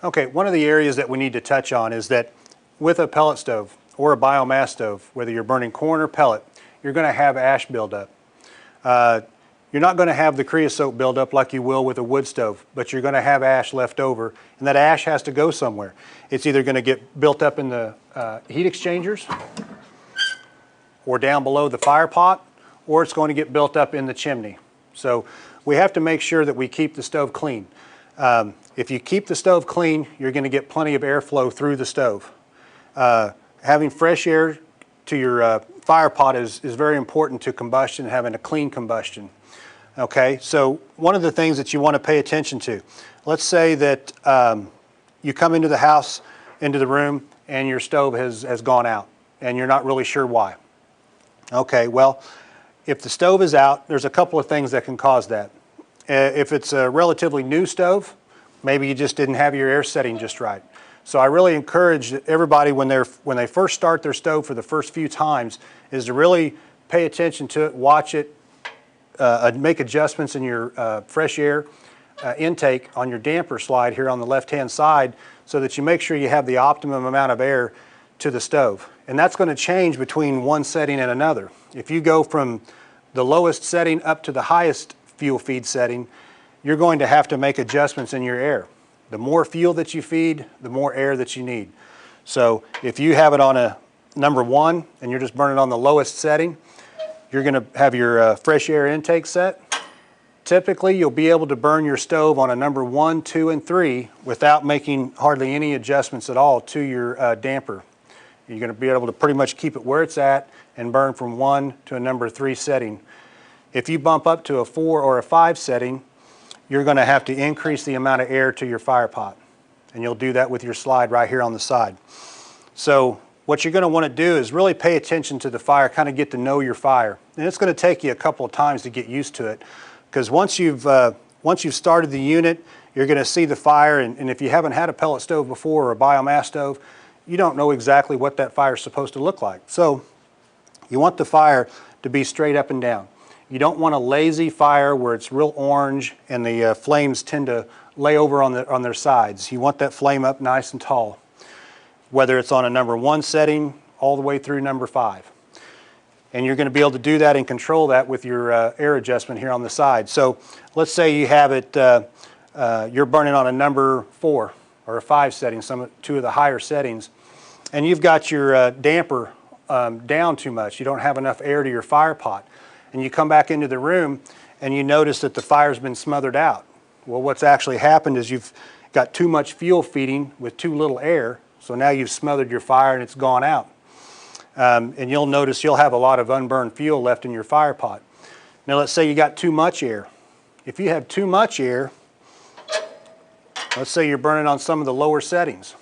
Okay, one of the areas that we need to touch on is that with a pellet stove or a biomass stove, whether you're burning corn or pellet, you're going to have ash buildup. You're not going to have the creosote buildup like you will with a wood stove, but you're going to have ash left over, and that ash has to go somewhere. It's either going to get built up in the heat exchangers or down below the fire pot, or it's going to get built up in the chimney. So we have to make sure that we keep the stove clean. If you keep the stove clean, you're going to get plenty of airflow through the stove. Having fresh air to your fire pot is very important to combustion, having a clean combustion. Okay, so one of the things that you want to pay attention to, let's say that you come into the house, into the room, and your stove has gone out, and you're not really sure why. Okay, well, if the stove is out, there's a couple of things that can cause that. If it's a relatively new stove, maybe you just didn't have your air setting just right. So I really encourage everybody when they first start their stove for the first few times is to really pay attention to it, watch it, make adjustments in your fresh air intake on your damper slide here on the left-hand side so that you make sure you have the optimum amount of air to the stove. And that's going to change between one setting and another. If you go from the lowest setting up to the highest fuel feed setting, you're going to have to make adjustments in your air. The more fuel that you feed, the more air that you need. So if you have it on a number 1 and you're just burning on the lowest setting, you're going to have your fresh air intake set. Typically, you'll be able to burn your stove on a number 1, 2, and 3 without making hardly any adjustments at all to your damper. You're going to be able to pretty much keep it where it's at and burn from 1 to a number 3 setting. If you bump up to a 4 or a 5 setting, you're going to have to increase the amount of air to your fire pot. And you'll do that with your slide right here on the side. So what you're going to want to do is really pay attention to the fire, kind of get to know your fire. And it's going to take you a couple of times to get used to it, because once you've started the unit, you're going to see the fire, and if you haven't had a pellet stove before or a biomass stove, you don't know exactly what that fire is supposed to look like. So you want the fire to be straight up and down. You don't want a lazy fire where it's real orange and the flames tend to lay over on their sides. You want that flame up nice and tall, whether it's on a number 1 setting all the way through number 5. And you're going to be able to do that and control that with your air adjustment here on the side. So let's say you have it, you're burning on a number 4 or a 5 setting, two of the higher settings, and you've got your damper down too much. You don't have enough air to your fire pot. And you come back into the room and you notice that the fire's been smothered out. Well, what's actually happened is you've got too much fuel feeding with too little air, so now you've smothered your fire and it's gone out. And you'll notice you'll have a lot of unburned fuel left in your fire pot. Now let's say you got too much air. If you have too much air, let's say you're burning on some of the lower settings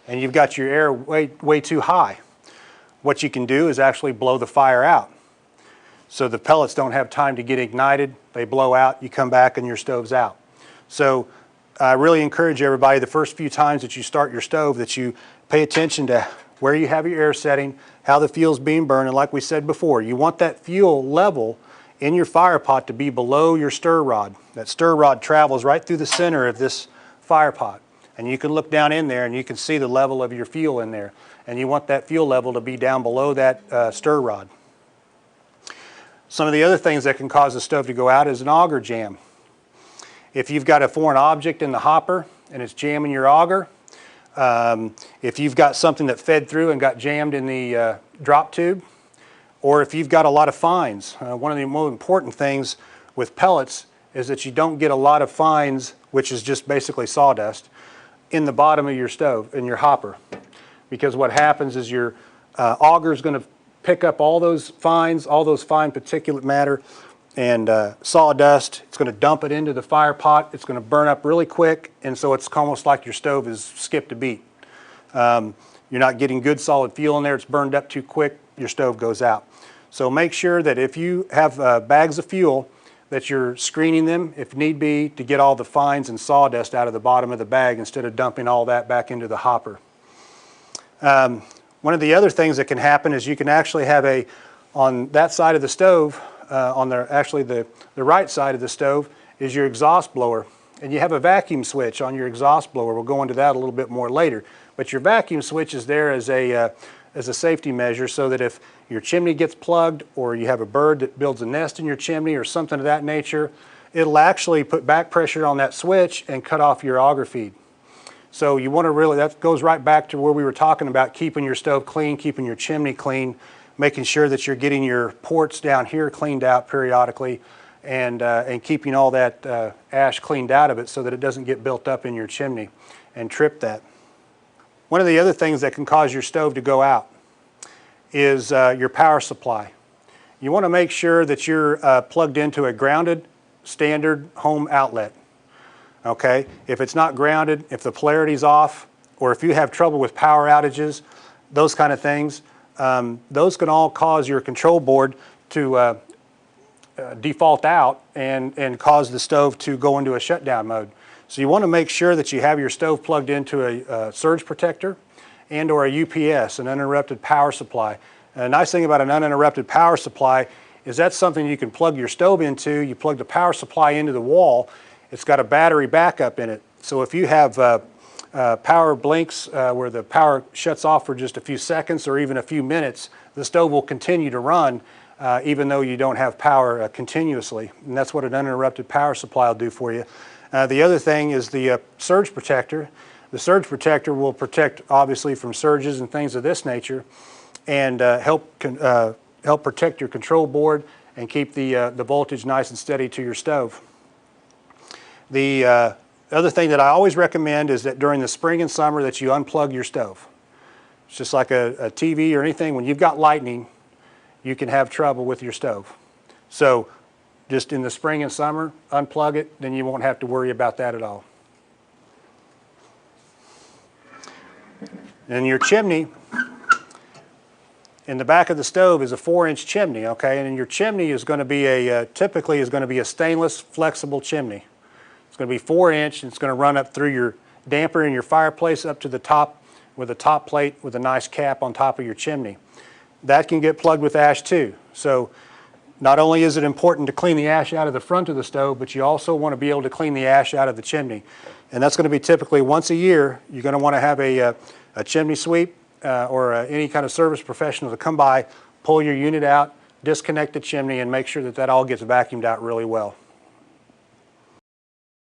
and you've got your air way too high, what you can do is actually blow the fire out. So the pellets don't have time to get ignited, they blow out, you come back and your stove's out. So I really encourage everybody the first few times that you start your stove that you pay attention to where you have your air setting, how the fuel's being burned, and like we said before, you want that fuel level in your fire pot to be below your stir rod. That stir rod travels right through the center of this fire pot. And you can look down in there and you can see the level of your fuel in there. And you want that fuel level to be down below that stir rod. Some of the other things that can cause the stove to go out is an auger jam. If you've got a foreign object in the hopper and it's jamming your auger, if you've got something that fed through and got jammed in the drop tube, or if you've got a lot of fines. One of the most important things with pellets is that you don't get a lot of fines, which is just basically sawdust, in the bottom of your stove, in your hopper. Because what happens is your auger is going to pick up all those fines, all those fine particulate matter and sawdust. It's going to dump it into the fire pot. It's going to burn up really quick, and so it's almost like your stove has skipped a beat. You're not getting good solid fuel in there. It's burned up too quick. Your stove goes out. So make sure that if you have bags of fuel, that you're screening them, if need be, to get all the fines and sawdust out of the bottom of the bag instead of dumping all that back into the hopper. One of the other things that can happen is you can actually have on that side of the stove, the right side of the stove is your exhaust blower. and you have a vacuum switch on your exhaust blower. We'll go into that a little bit more later. But your vacuum switch is there as a safety measure so that if your chimney gets plugged or you have a bird that builds a nest in your chimney or something of that nature, it'll actually put back pressure on that switch and cut off your auger feed. So you want to really, that goes right back to where we were talking about keeping your stove clean, keeping your chimney clean, making sure that you're getting your ports down here cleaned out periodically, and keeping all that ash cleaned out of it so that it doesn't get built up in your chimney and trip that. One of the other things that can cause your stove to go out is your power supply. You want to make sure that you're plugged into a grounded standard home outlet. Okay, if it's not grounded, if the polarity's off, or if you have trouble with power outages, those kind of things, those can all cause your control board to default out and cause the stove to go into a shutdown mode. So you want to make sure that you have your stove plugged into a surge protector and or a UPS, an uninterrupted power supply. And the nice thing about an uninterrupted power supply is that's something you can plug your stove into. You plug the power supply into the wall. It's got a battery backup in it. So if you have power blinks where the power shuts off for just a few seconds or even a few minutes, the stove will continue to run even though you don't have power continuously. And that's what an uninterrupted power supply will do for you. The other thing is the surge protector. The surge protector will protect obviously from surges and things of this nature and help protect your control board and keep the voltage nice and steady to your stove. The other thing that I always recommend is that during the spring and summer that you unplug your stove. It's just like a TV or anything. When you've got lightning, you can have trouble with your stove. So just in the spring and summer, unplug it, then you won't have to worry about that at all. And your chimney, in the back of the stove is a 4-inch chimney, okay? And your chimney is going to be typically is going to be a stainless flexible chimney. It's going to be 4-inch, and it's going to run up through your damper in your fireplace up to the top with a top plate with a nice cap on top of your chimney. That can get plugged with ash too. So not only is it important to clean the ash out of the front of the stove, but you also want to be able to clean the ash out of the chimney. And that's going to be typically once a year. You're going to want to have a chimney sweep or any kind of service professional to come by, pull your unit out, disconnect the chimney, and make sure that that all gets vacuumed out really well.